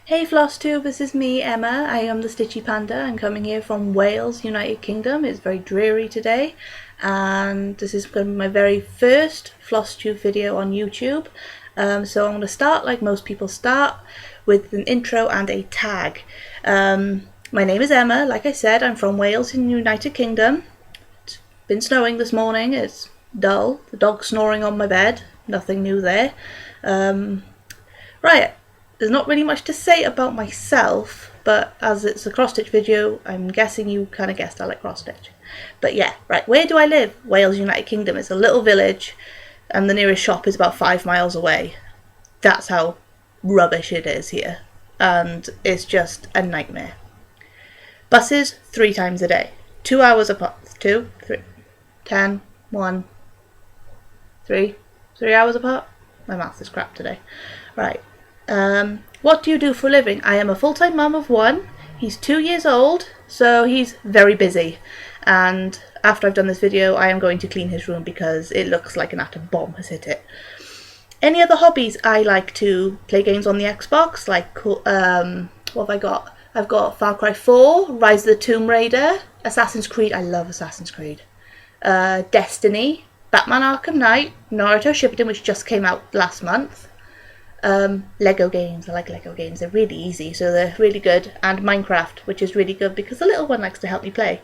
Hey Flosstube, this is me, Emma. I am the Stitchy Panda. I'm coming here from Wales, United Kingdom. It's very dreary today, and this is going to be my very first Flosstube video on YouTube. So I'm going to start like most people start, with an intro and a tag. My name is Emma. Like I said, I'm from Wales in the United Kingdom. It's been snowing this morning. It's dull. The dog's snoring on my bed. Nothing new there. Right. There's not really much to say about myself, but as it's a cross-stitch video, I'm guessing you kind of guessed I like cross-stitch. But yeah, right, where do I live? Wales, United Kingdom. It's a little village, and the nearest shop is about 5 miles away. That's how rubbish it is here, and it's just a nightmare. Buses 3 times a day, 2 hours apart. 2, 3, 10, 1, 3 hours apart. My maths is crap today. Right. What do you do for a living? I am a full-time mum of 1. He's 2 years old, so he's very busy. And after I've done this video, I am going to clean his room because it looks like an atom bomb has hit it. Any other hobbies? I like to play games on the Xbox, like, what have I got? I've got Far Cry 4, Rise of the Tomb Raider, Assassin's Creed. I love Assassin's Creed. Destiny, Batman Arkham Knight, Naruto Shippuden, which just came out last month. Lego games. I like Lego games. They're really easy, so they're really good. And Minecraft, which is really good because the little one likes to help me play.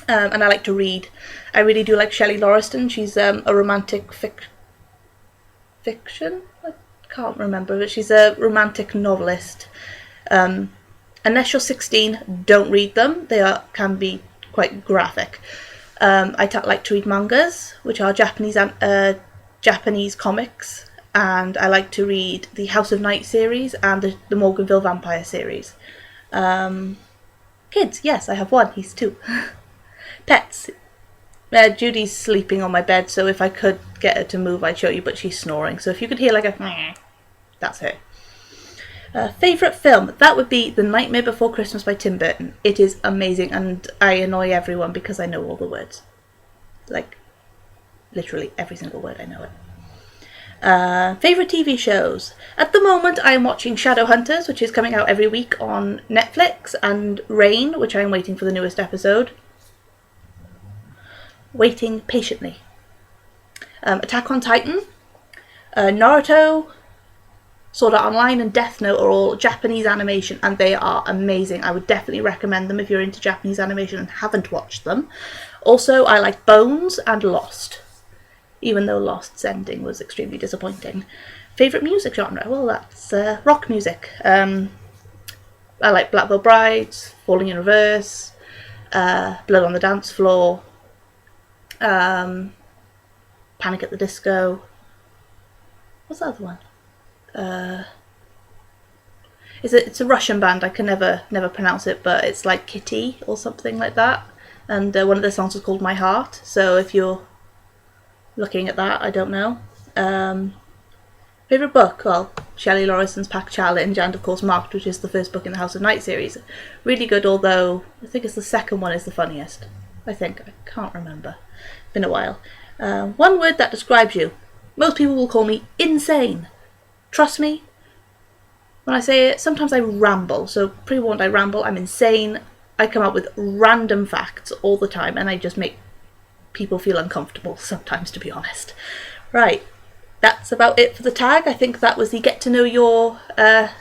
And I like to read. I really do like Shelley Lauriston. She's a romantic fiction? I can't remember, but she's a romantic novelist. Unless you're 16, don't read them. They can be quite graphic. I like to read mangas, which are Japanese comics. And I like to read the House of Night series and the Morganville Vampire series. Kids, yes, I have 1. He's 2. Pets. Judy's sleeping on my bed, so if I could get her to move, I'd show you, but she's snoring. So if you could hear like a meh, that's her. Favourite film? That would be The Nightmare Before Christmas by Tim Burton. It is amazing, and I annoy everyone because I know all the words. Like, literally every single word, I know it. Favourite TV shows? At the moment I am watching Shadowhunters, which is coming out every week on Netflix, and Rain, which I am waiting for the newest episode. Waiting patiently. Attack on Titan, Naruto, Sword Art Online and Death Note are all Japanese animation, and they are amazing. I would definitely recommend them if you're into Japanese animation and haven't watched them. Also, I like Bones and Lost, even though Lost's ending was extremely disappointing. Favourite music genre? Well, that's rock music. I like Black Veil Brides, Falling in Reverse, Blood on the Dance Floor, Panic at the Disco. What's the other one? It's a Russian band. I can never pronounce it, but it's like Kitty or something like that. And one of the songs is called My Heart. So if you're looking at that, I don't know. Favourite book? Well, Shelley Lauriston's Pack Challenge, and of course Marked, which is the first book in the House of Night series. Really good, although I think it's the second one is the funniest. I can't remember. Been a while. One word that describes you. Most people will call me insane. Trust me, when I say it, sometimes I ramble. So pre-warned, I ramble. I'm insane. I come up with random facts all the time, and I just make people feel uncomfortable sometimes, to be honest. Right, that's about it for the tag. I think that was the Get to Know Your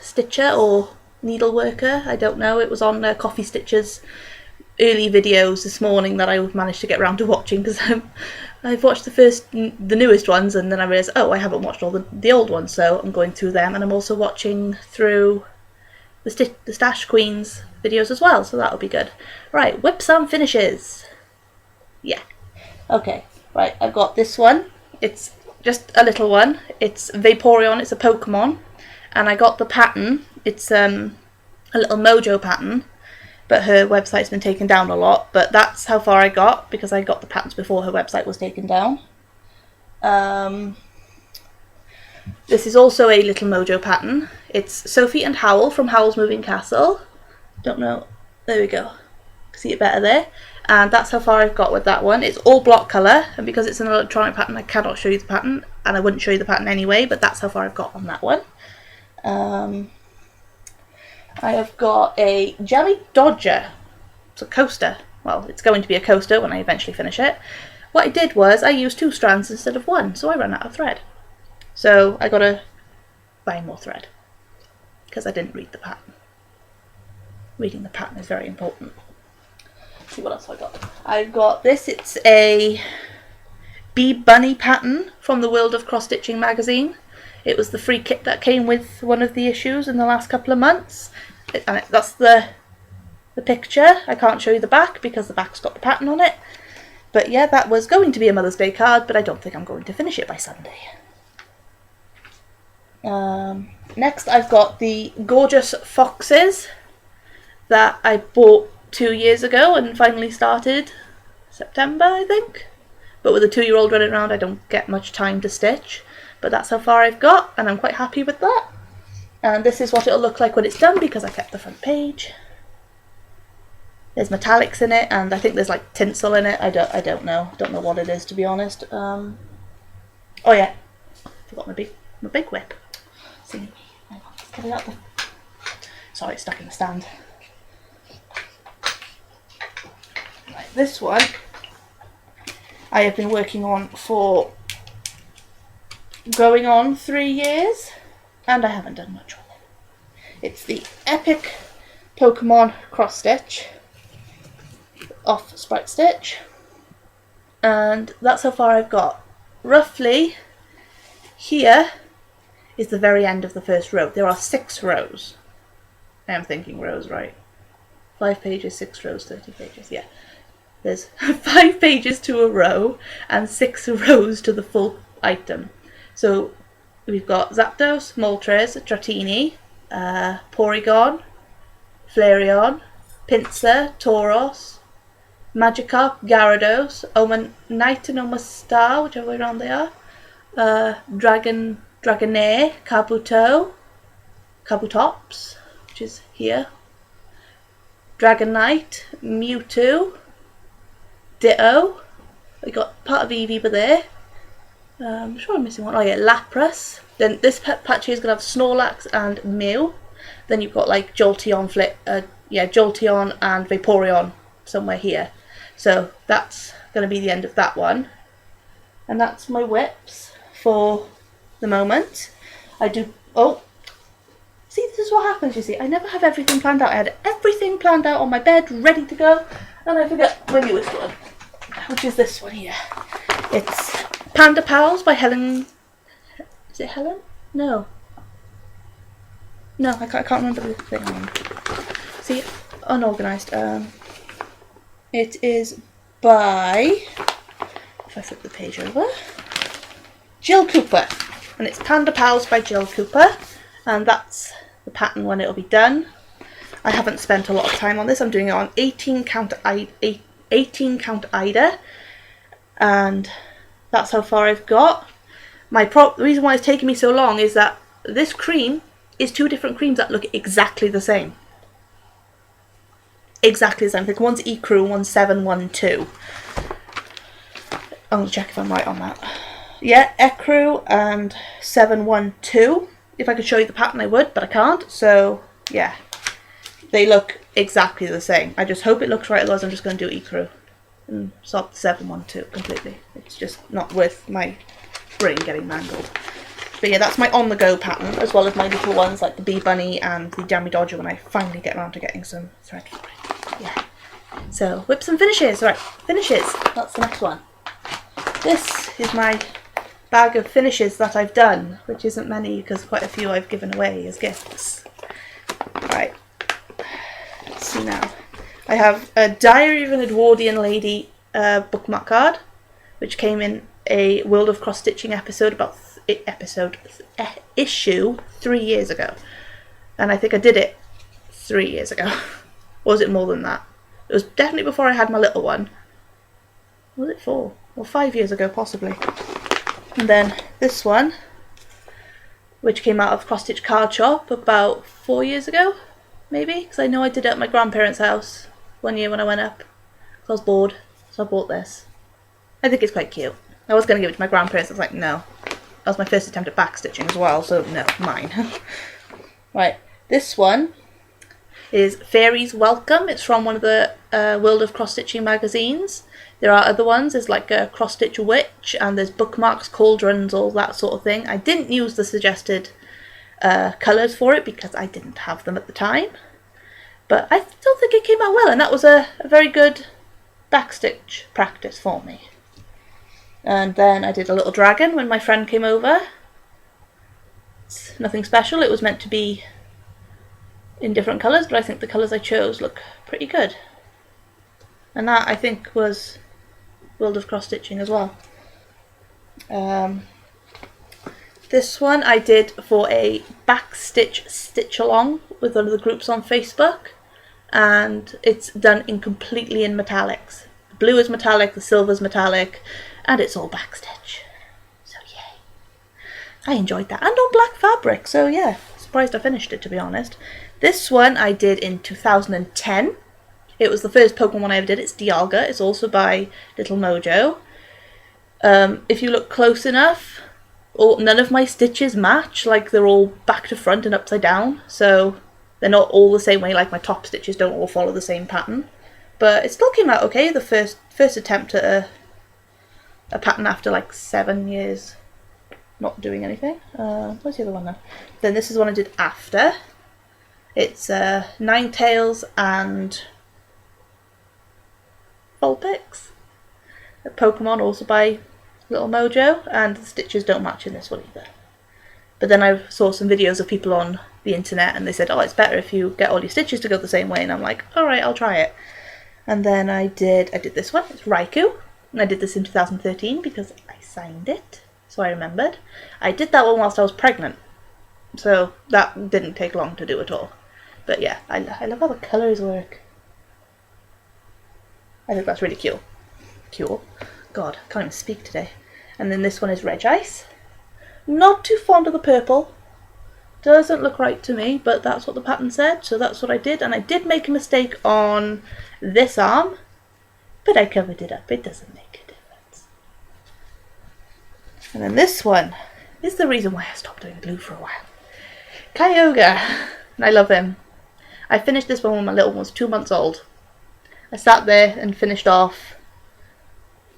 Stitcher or Needle Worker. I don't know. It was on Coffee Stitcher's early videos this morning that I managed to get around to watching, because I've watched the newest ones, and then I realised, oh, I haven't watched all the old ones, so I'm going through them, and I'm also watching through the Stash Queens videos as well, so that'll be good. Right, WIPS and finishes. Yeah. Okay, right, I've got this one. It's just a little one. It's Vaporeon, it's a Pokemon, and I got the pattern. It's a little Mojo pattern, but her website's been taken down a lot, but that's how far I got, because I got the patterns before her website was taken down. This is also a little Mojo pattern. It's Sophie and Howl from Howl's Moving Castle. Don't know, there we go. See it better there. And that's how far I've got with that one. It's all block colour, and because it's an electronic pattern, I cannot show you the pattern, and I wouldn't show you the pattern anyway, but that's how far I've got on that one. I have got a Jelly Dodger. It's a coaster. Well, it's going to be a coaster when I eventually finish it. What I did was I used 2 strands instead of 1, so I ran out of thread. So I got to buy more thread because I didn't read the pattern. Reading the pattern is very important. Let's see what else I got. I've got this. It's a Bee Bunny pattern from the World of Cross Stitching magazine. It was the free kit that came with one of the issues in the last couple of months. And that's the picture. I can't show you the back because the back's got the pattern on it. But yeah, that was going to be a Mother's Day card, but I don't think I'm going to finish it by Sunday. Next I've got the gorgeous foxes that I bought 2 years ago and finally started September, I think. But with a 2-year-old running around, I don't get much time to stitch. But that's how far I've got, and I'm quite happy with that. And this is what it'll look like when it's done, because I kept the front page. There's metallics in it, and I think there's like tinsel in it. I don't know. Don't know what it is, to be honest. Oh yeah, forgot my big whip. See, hang on, let's get it out the. Sorry, it's stuck in the stand. Right, this one I have been working on for going on 3 years, and I haven't done much with it. It's the Epic Pokemon Cross Stitch off Sprite Stitch, and that's how far I've got. Roughly here is the very end of the first row. There are 6 rows. I am thinking rows, right? 5 pages, 6 rows, 30 pages, yeah. There's 5 pages to a row and 6 rows to the full item. So we've got Zapdos, Moltres, Dratini, Porygon, Flareon, Pinsir, Tauros, Magikarp, Gyarados, Omanite and Omastar, whichever way around they are, Dragonair, Kabutops, which is here, Dragonite, Mewtwo, Ditto. We got part of Eevee there. I'm sure I'm missing one. Oh yeah, Lapras. Then this patch here is going to have Snorlax and Mew. Then you've got like Jolteon, Jolteon and Vaporeon somewhere here. So that's going to be the end of that one. And that's my WIPS for the moment. See, this is what happens, you see. I never have everything planned out. I had everything planned out on my bed, ready to go, and I forget my newest one, which is this one here. It's Panda Pals by Helen. Is it Helen? No. No, I can't remember the thing on. See, unorganised. It is by, if I flip the page over, Jill Cooper. And it's Panda Pals by Jill Cooper. And that's the pattern when it'll be done. I haven't spent a lot of time on this. I'm doing it on 18 count Ida. And that's how far I've got. The reason why it's taken me so long is that this cream is 2 different creams that look exactly the same. Exactly the same. I think one's Ecru, one's 712. I'm going to check if I'm right on that. Yeah, Ecru and 712. If I could show you the pattern I would, but I can't. So, yeah. They look exactly the same. I just hope it looks right, otherwise I'm just going to do Ecru. And stop the 712 completely. It's just not worth my brain getting mangled. But yeah, that's my on-the-go pattern, as well as my little ones like the Bee Bunny and the Jammy Dodger when I finally get around to getting some thread for it. Yeah. So, WIPS and finishes. Right, finishes. That's the next one. This is my bag of finishes that I've done, which isn't many because quite a few I've given away as gifts. Right. Let's see now. I have a Diary of an Edwardian Lady bookmark card, which came in a World of Cross Stitching issue 3 years ago, and I think I did it 3 years ago. Or was it more than that? It was definitely before I had my little one. Was it 4 or 5 years ago possibly? And then this one, which came out of Cross Stitch Card Shop about 4 years ago, maybe, because I know I did it at my grandparents' house one year when I went up. So I was bored, so I bought this. I think it's quite cute. I was going to give it to my grandparents. I was like, no. That was my first attempt at backstitching as well, so no, mine. Right, this one is Fairies Welcome. It's from one of the World of Cross Stitching magazines. There are other ones. There's like a Cross Stitch Witch, and there's bookmarks, cauldrons, all that sort of thing. I didn't use the suggested colours for it because I didn't have them at the time. But I still think it came out well, and that was a very good backstitch practice for me. And then I did a little dragon when my friend came over. It's nothing special. It was meant to be in different colours, but I think the colours I chose look pretty good. And that, I think, was World of Cross Stitching as well. This one I did for a backstitch stitch along with one of the groups on Facebook, and it's done completely in metallics. The blue is metallic, the silver is metallic, and it's all backstitch. So yay. I enjoyed that, and on black fabric, so yeah, surprised I finished it, to be honest. This one I did in 2010. It was the first Pokemon one I ever did. It's Dialga. It's also by Little Mojo. If you look close enough, none of my stitches match. Like, they're all back to front and upside down, so they're not all the same way. Like, my top stitches don't all follow the same pattern. But it still came out okay. The first attempt at a pattern after like 7 years not doing anything. Where's the other one then? Then this is one I did after. It's Ninetales and Vulpix. A Pokemon, also by Little Mojo, and the stitches don't match in this one either. But then I saw some videos of people on the internet and they said, oh, it's better if you get all your stitches to go the same way, and I'm like, alright, I'll try it. And then I did this one, it's Raikou, and I did this in 2013 because I signed it, so I remembered. I did that one whilst I was pregnant, so that didn't take long to do at all. But yeah, I love how the colours work. I think that's really cool. Cool. God, I can't even speak today. And then this one is Regice. Not too fond of the purple. Doesn't look right to me, but that's what the pattern said, so that's what I did. And I did make a mistake on this arm, but I covered it up. It doesn't make a difference. And then this one is the reason why I stopped doing blue for a while. Kyogre. And I love him. I finished this one when my little one was 2 months old. I sat there and finished off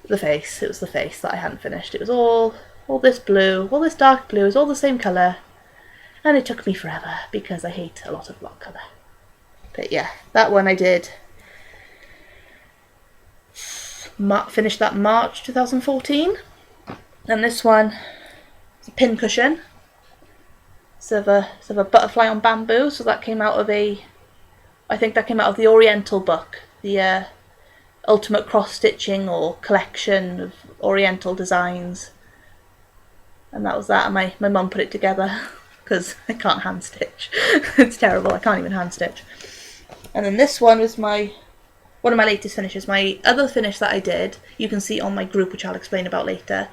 the face. It was the face that I hadn't finished. It was all this blue, all this dark blue. It was all the same colour. And it took me forever because I hate a lot of block colour. But yeah, that one I did. Finished that March 2014. And this one is a pin cushion. It's of a butterfly on bamboo. So that came out of I think that came out of the Oriental book. The Ultimate Cross Stitching or Collection of Oriental Designs. And that was that, and my mum put it together because I can't hand stitch. It's terrible, I can't even hand stitch. And then this one was one of my latest finishes. My other finish that I did, you can see on my group, which I'll explain about later,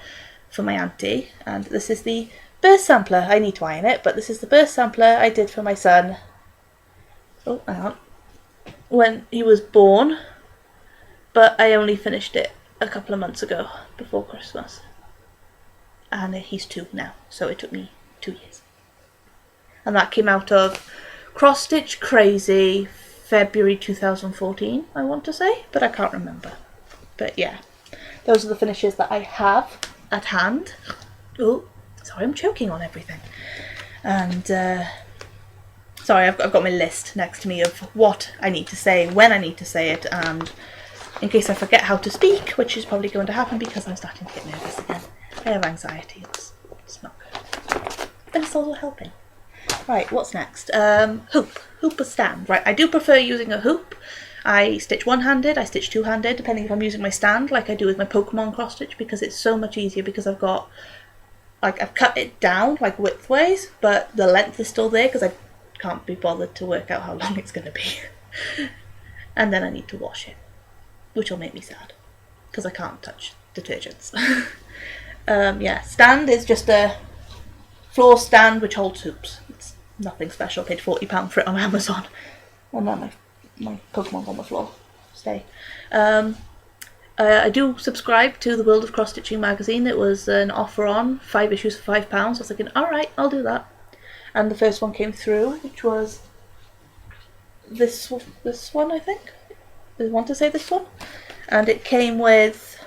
for my auntie. And this is the burst sampler. I need to iron it, but this is the burst sampler I did for my son. Oh, hang on. When he was born, but I only finished it a couple of months ago, before Christmas. And he's 2 now, so it took me 2 years. And that came out of Cross Stitch Crazy, February 2014, I want to say, but I can't remember. But yeah, those are the finishes that I have at hand. Oh, sorry, I'm choking on everything. And sorry, I've got my list next to me of what I need to say, when I need to say it, and in case I forget how to speak, which is probably going to happen because I'm starting to get nervous again. I have anxiety, it's not good. But it's also helping. Right, what's next? Hoop or stand. Right, I do prefer using a hoop. I stitch one-handed, I stitch two-handed, depending if I'm using my stand, like I do with my Pokemon cross stitch, because it's so much easier because I've got, like, I've cut it down, like, widthways, but the length is still there because I can't be bothered to work out how long it's going to be. And then I need to wash it, which will make me sad, because I can't touch detergents. Yeah, stand is just a floor stand which holds hoops. It's nothing special. I paid £40 for it on Amazon. And then my Pokemon's on the floor. Stay. I do subscribe to the World of Cross Stitching magazine. It was an offer on 5 issues for £5. I was thinking, alright, I'll do that. And the first one came through, which was this one, I think. I want to say this one. And it came with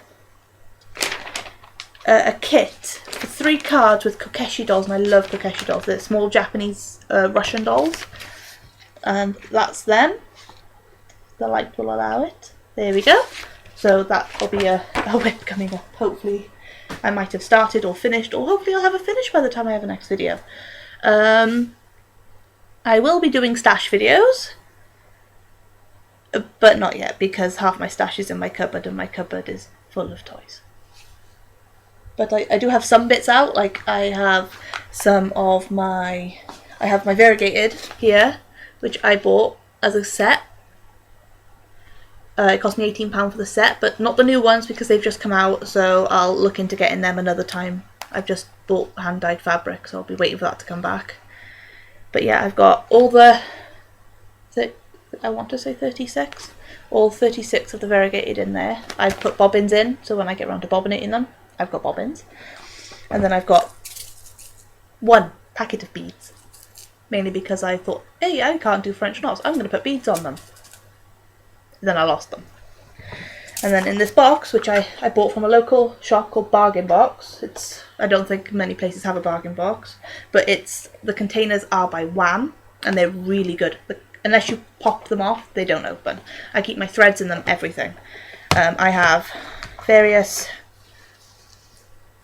a kit for 3 cards with Kokeshi dolls, and I love Kokeshi dolls. They're small Japanese Russian dolls. And that's them. The light will allow it. There we go. So that will be a WIP coming up. Hopefully I might have started or finished, or hopefully I'll have it finished by the time I have a next video. I will be doing stash videos, but not yet, because half my stash is in my cupboard and my cupboard is full of toys. But I do have some bits out, like I have some of my... I have my variegated here, which I bought as a set. It cost me £18 for the set, but not the new ones because they've just come out, so I'll look into getting them another time. I've just bought hand-dyed fabric, so I'll be waiting for that to come back. But yeah, I've got all the... I want to say 36. All 36 of the variegated in there. I've put bobbins in, so when I get around to bobbinating them, I've got bobbins. And then I've got 1 packet of beads. Mainly because I thought, hey, I can't do French knots, I'm going to put beads on them. Then I lost them. And then in this box, which I bought from a local shop called Bargain Box. I don't think many places have a bargain box, but the containers are by Wham, and they're really good. Unless you pop them off, they don't open. I keep my threads in them, everything. I have various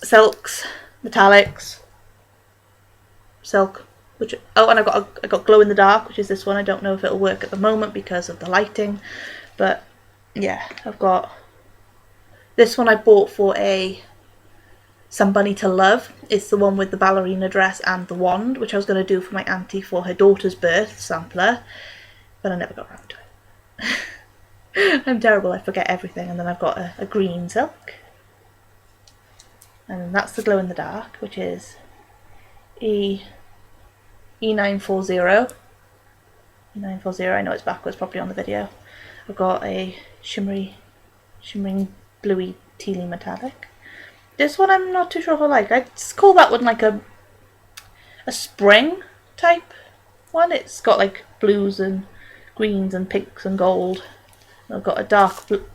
silks, metallics, silk, and I got glow in the dark, which is this one. I don't know if it'll work at the moment because of the lighting, but yeah, I've got this one I bought for Somebody to Love. It's the one with the ballerina dress and the wand, which I was going to do for my auntie for her daughter's birth sampler, but I never got around to it. I'm terrible, I forget everything. And then I've got a green silk, and that's the glow in the dark, which is E940. E940, I know it's backwards probably on the video. I've got a shimmering bluey tealy metallic. This one I'm not too sure if I like. I'd call that one like a spring type one. It's got like blues and greens and pinks and gold. I've got a dark blue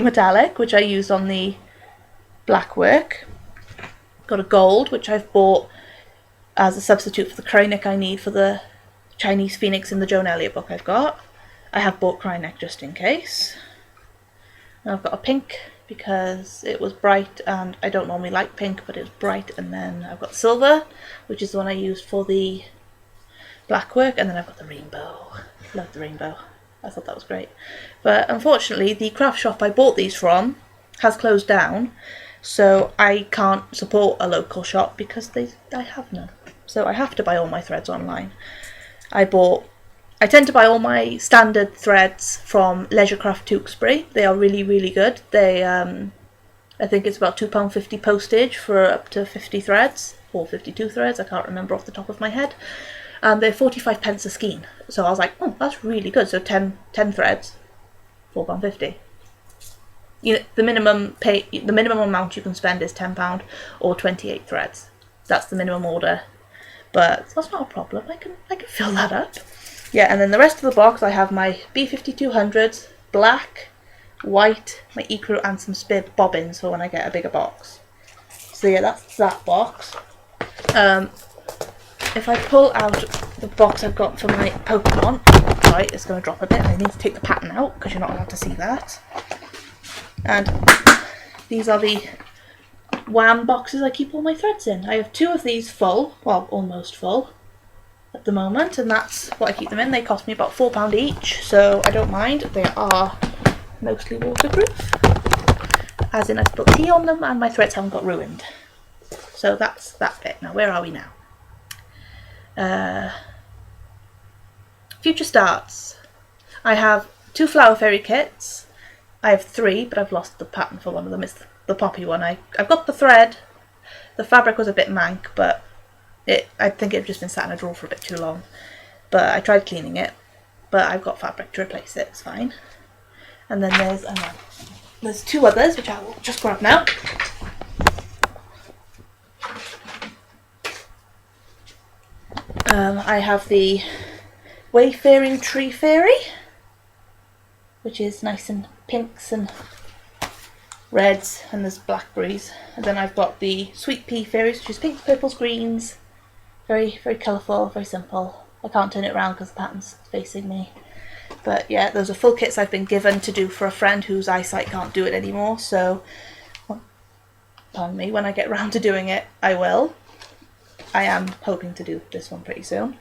metallic, which I used on the black work. Got a gold, which I've bought as a substitute for the cry neck I need for the Chinese Phoenix in the Joan Elliott book I've got. I have bought cry neck just in case. And I've got a pink because it was bright, and I don't normally like pink, but it's bright. And then I've got silver, which is the one I used for the black work. And then I've got the rainbow. Love the rainbow. I thought that was great. But unfortunately, the craft shop I bought these from has closed down, so I can't support a local shop because I have none. So I have to buy all my threads online. I tend to buy all my standard threads from Leisurecraft Tewkesbury. They are really, really good. They, I think it's about £2.50 postage for up to 50 threads, or 52 threads, I can't remember off the top of my head. And they're 45 pence a skein. So I was like, oh, that's really good. So 10 threads, £4.50. You know, the minimum amount you can spend is £10 or 28 threads. That's the minimum order. But that's not a problem. I can fill that up. Yeah, and then the rest of the box, I have my B5200s, black, white, my ecru, and some spare bobbins for when I get a bigger box. So yeah, that's that box. If I pull out the box I've got for my Pokemon, right, it's going to drop a bit. I need to take the pattern out because you're not allowed to see that. And these are the Wham boxes I keep all my threads in. I have 2 of these full, well, almost full at the moment, and that's what I keep them in. They cost me about £4 each, so I don't mind. They are mostly waterproof, as in I put tea on them and my threads haven't got ruined. So that's that bit. Now where are we now? Future starts. I have 2 flower fairy kits. I have 3, but I've lost the pattern for one of them. It's the poppy one. I've got the thread. The fabric was a bit mank, but I think it's just been sat in a drawer for a bit too long. But I tried cleaning it, but I've got fabric to replace it. It's fine. And then there's 2 others, which I will just grab now. I have the Wayfaring Tree Fairy, which is nice and pinks and reds, and there's blackberries. And then I've got the Sweet Pea Fairies, which is pinks, purples, greens. Very, very colourful, very simple. I can't turn it around because the pattern's facing me. But yeah, those are full kits I've been given to do for a friend whose eyesight can't do it anymore. So, pardon me, when I get round to doing it, I will. I am hoping to do this one pretty soon.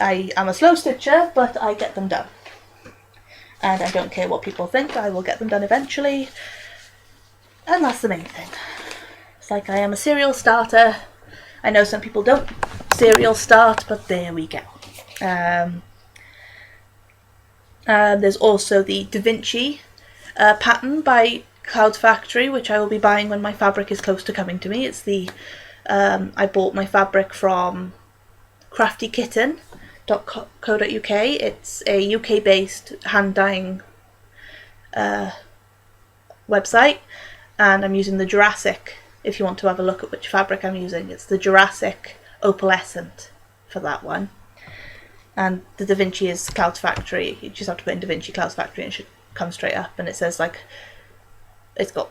I am a slow stitcher, but I get them done. And I don't care what people think, I will get them done eventually. And that's the main thing. It's like I am a serial starter. I know some people don't serial start, but there we go. There's also the Da Vinci pattern by Cloud Factory, which I will be buying when my fabric is close to coming to me. It's the I bought my fabric from craftykitten.co.uk. It's a UK-based hand dyeing website, and I'm using the Jurassic. If you want to have a look at which fabric I'm using, it's the Jurassic Opalescent for that one. And the Da Vinci is Cloud Factory. You just have to put in Da Vinci Cloud Factory and it should come straight up. And it says, like, it's got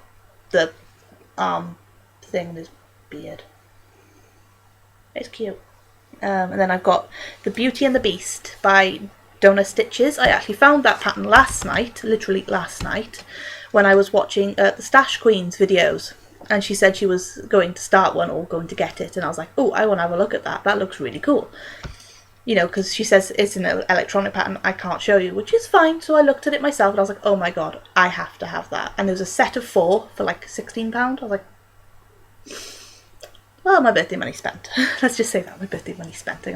the thing in his beard. It's cute. And then I've got the Beauty and the Beast by Donna Stitches. I actually found that pattern last night, literally last night, when I was watching the Stash Queens videos. And she said she was going to start one or going to get it. And I was like, oh, I want to have a look at that. That looks really cool. You know, because she says it's an electronic pattern, I can't show you, which is fine. So I looked at it myself and I was like, oh my god, I have to have that. And there was a set of 4 for like £16. I was like, well, my birthday money spent. Let's just say that, my birthday money spent.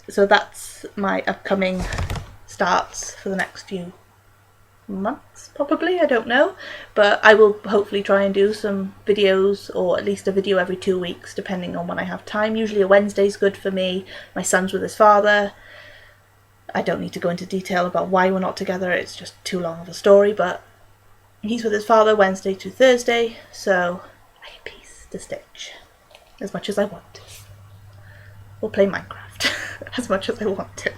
So that's my upcoming starts for the next few months, probably, I don't know, but I will hopefully try and do some videos, or at least a video every 2 weeks, depending on when I have time. Usually a Wednesday's good for me. My son's with his father. I don't need to go into detail about why we're not together, it's just too long of a story, but he's with his father Wednesday to Thursday, so I have peace to stitch as much as I want to. Or play Minecraft as much as I want to.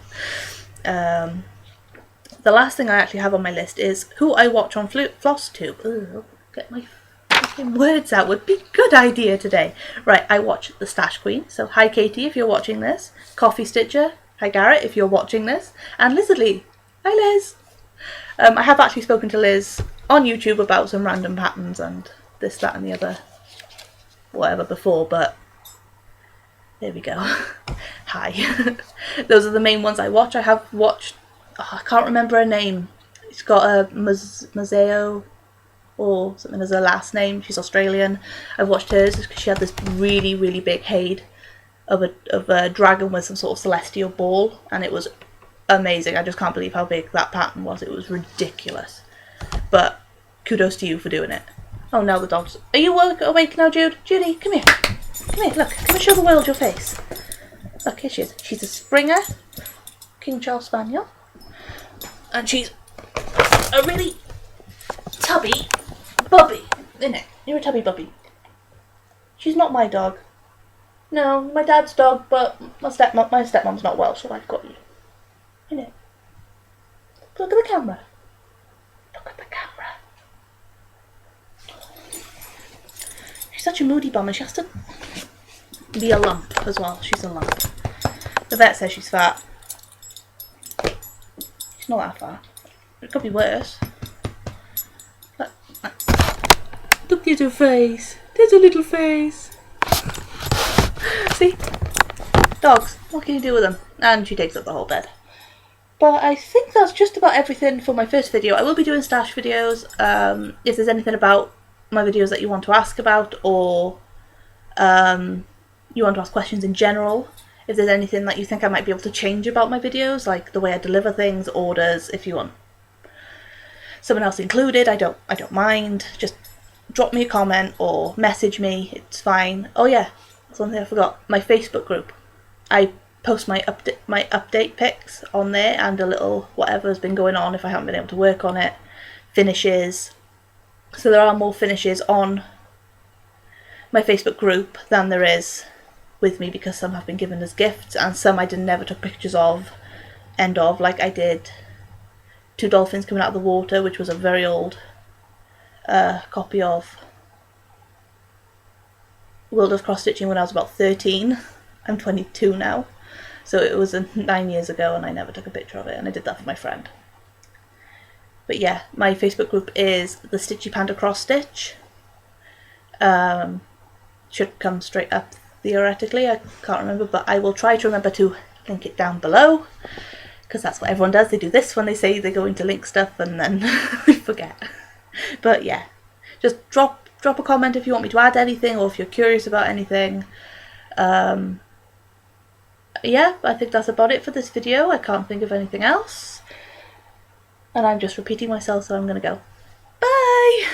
The last thing I actually have on my list is who I watch on Flosstube. Ooh, get my fucking words out. Would be a good idea today. Right, I watch the Stash Queen. So hi Katie if you're watching this. Coffee Stitcher. Hi Garrett if you're watching this. And Lizardly. Hi Liz. I have actually spoken to Liz on YouTube about some random patterns and this, that and the other whatever before, but there we go. Hi. Those are the main ones I watch. I have watched, I can't remember her name. She's got a Mazeo or something as her last name. She's Australian. I've watched hers because she had this really, really big head of a dragon with some sort of celestial ball, and it was amazing. I just can't believe how big that pattern was. It was ridiculous. But kudos to you for doing it. Oh, now the dogs. Are you awake now, Jude? Judy, come here. Come here, look. Come and show the world your face. Look, here she is. She's a Springer King Charles Spaniel. And she's a really tubby bubby, isn't it? You're a tubby bubby. She's not my dog. No, my dad's dog, but my stepmom's not well, so I've got you. Innit? Look at the camera. Look at the camera. She's such a moody bum, and she has to be a lump as well. She's a lump. The vet says she's fat. She's not that fat. It could be worse. Look at her face. There's a little face. See? Dogs. What can you do with them? And she takes up the whole bed. But I think that's just about everything for my first video. I will be doing stash videos. If there's anything about my videos that you want to ask about, or you want to ask questions in general, if there's anything that you think I might be able to change about my videos, like the way I deliver things, orders, if you want someone else included, I don't mind. Just drop me a comment or message me, it's fine. Oh yeah, that's one thing I forgot. My Facebook group. I post my update pics on there, and a little whatever has been going on if I haven't been able to work on it. Finishes. So there are more finishes on my Facebook group than there is with me because some have been given as gifts and some I never took pictures of, like I did two dolphins coming out of the water, which was a very old copy of World of Cross Stitching when I was about 13. I'm 22 now, so it was 9 years ago and I never took a picture of it, and I did that for my friend. But yeah, my Facebook group is the Stitchy Panda Cross Stitch. Should come straight up theoretically, I can't remember, but I will try to remember to link it down below, because that's what everyone does. They do this when they say they're going to link stuff and then they forget. But yeah, just drop a comment if you want me to add anything or if you're curious about anything. Yeah, I think that's about it for this video. I can't think of anything else. And I'm just repeating myself, so I'm going to go. Bye!